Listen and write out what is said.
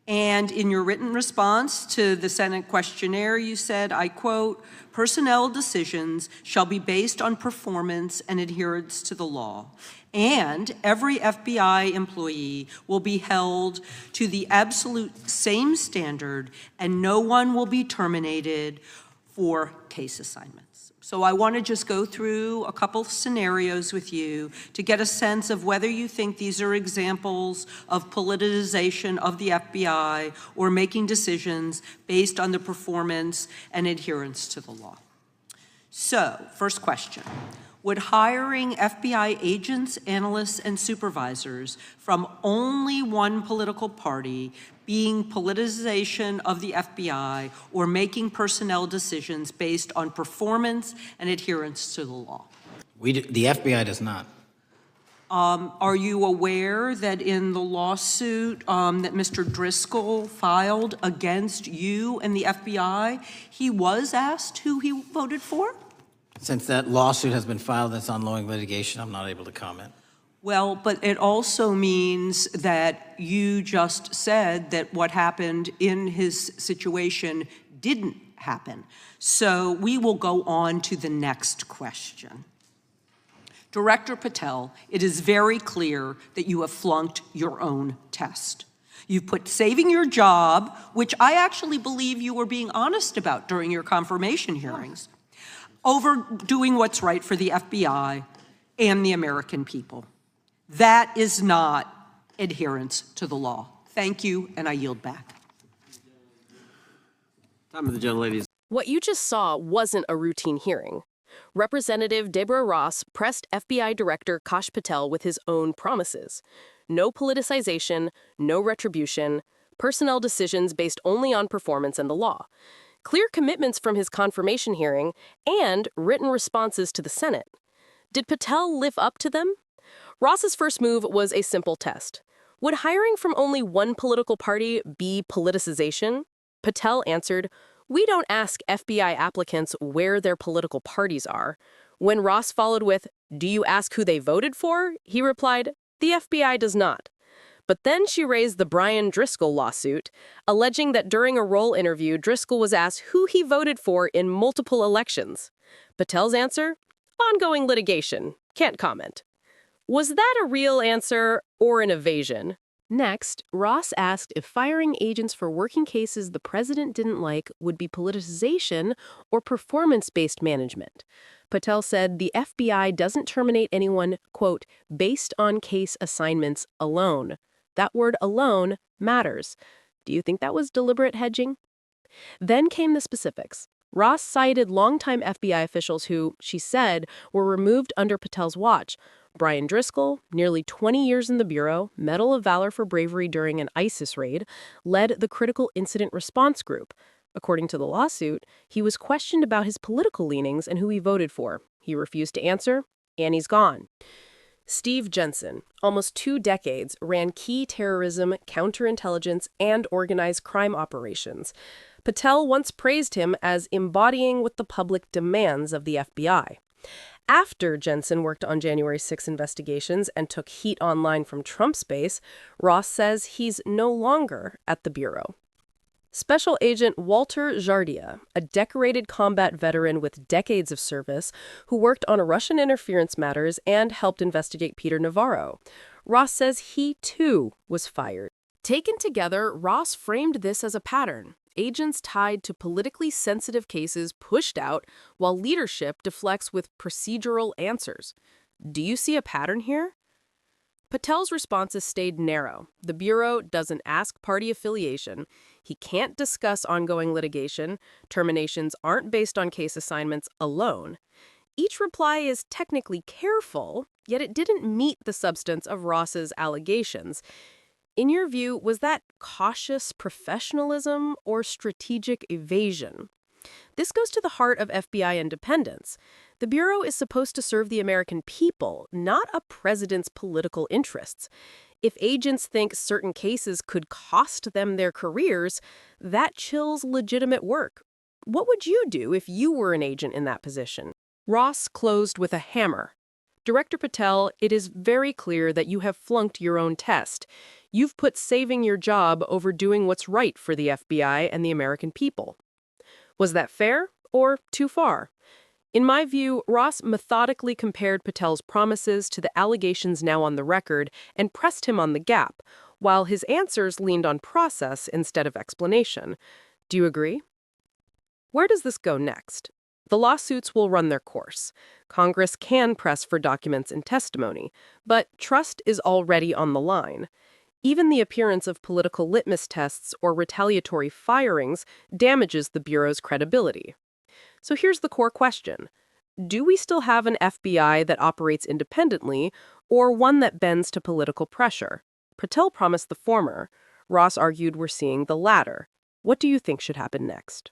And in your written response to the Senate questionnaire, you said, I quote, "Personnel decisions shall be based on performance and adherence to the law. And every FBI employee will be held to the absolute same standard, and no one will be terminated for case assignments." So I want to just go through a couple scenarios with you to get a sense of whether you think these are examples of politicization of the FBI or making decisions based on the performance and adherence to the law. So, first question. Would hiring FBI agents, analysts, and supervisors from only one political party being politicization of the FBI or making personnel decisions based on performance and adherence to the law? The FBI does not. Are you aware that in the lawsuit that Mr. Driscoll filed against you and the FBI, he was asked who he voted for? Since that lawsuit has been filed, that's ongoing litigation, I'm not able to comment. Well, but it also means that you just said that what happened in his situation didn't happen. So we will go on to the next question. Director Patel, it is very clear that you have flunked your own test. You've put saving your job, which I actually believe you were being honest about during your confirmation hearings, over doing what's right for the FBI and the American people. That is not adherence to the law. Thank you, and I yield back. Time of the gentleladies. What you just saw wasn't a routine hearing. Representative Deborah Ross pressed FBI Director Kash Patel with his own promises. No politicization, no retribution, personnel decisions based only on performance and the law. Clear commitments from his confirmation hearing, and written responses to the Senate. Did Patel live up to them? Ross's first move was a simple test. Would hiring from only one political party be politicization? Patel answered, "We don't ask FBI applicants where their political parties are." When Ross followed with, "Do you ask who they voted for?" he replied, "The FBI does not." But then she raised the Brian Driscoll lawsuit, alleging that during a roll interview, Driscoll was asked who he voted for in multiple elections. Patel's answer? Ongoing litigation. Can't comment. Was that a real answer or an evasion? Next, Ross asked if firing agents for working cases the president didn't like would be politicization or performance-based management. Patel said the FBI doesn't terminate anyone, quote, based on case assignments alone. That word alone matters. Do you think that was deliberate hedging? Then came the specifics. Ross cited longtime FBI officials who, she said, were removed under Patel's watch. Brian Driscoll, nearly 20 years in the Bureau, Medal of Valor for bravery during an ISIS raid, led the Critical Incident Response Group. According to the lawsuit, he was questioned about his political leanings and who he voted for. He refused to answer, and he's gone. Steve Jensen, almost 2 decades, ran key terrorism, counterintelligence, and organized crime operations. Patel once praised him as embodying what the public demands of the FBI. After Jensen worked on January 6 investigations and took heat online from Trump's base, Ross says he's no longer at the Bureau. Special Agent Walter Jardia, a decorated combat veteran with decades of service, who worked on Russian interference matters and helped investigate Peter Navarro. Ross says he, too, was fired. Taken together, Ross framed this as a pattern. Agents tied to politically sensitive cases pushed out, while leadership deflects with procedural answers. Do you see a pattern here? Patel's responses stayed narrow. The Bureau doesn't ask party affiliation. He can't discuss ongoing litigation. Terminations aren't based on case assignments alone. Each reply is technically careful, yet it didn't meet the substance of Ross's allegations. In your view, was that cautious professionalism or strategic evasion? This goes to the heart of FBI independence. The Bureau is supposed to serve the American people, not a president's political interests. If agents think certain cases could cost them their careers, that chills legitimate work. What would you do if you were an agent in that position? Ross closed with a hammer. Director Patel, it is very clear that you have flunked your own test. You've put saving your job over doing what's right for the FBI and the American people. Was that fair or too far? In my view, Ross methodically compared Patel's promises to the allegations now on the record and pressed him on the gap, while his answers leaned on process instead of explanation. Do you agree? Where does this go next? The lawsuits will run their course. Congress can press for documents and testimony, but trust is already on the line. Even the appearance of political litmus tests or retaliatory firings damages the Bureau's credibility. So here's the core question. Do we still have an FBI that operates independently, or one that bends to political pressure? Patel promised the former. Ross argued we're seeing the latter. What do you think should happen next?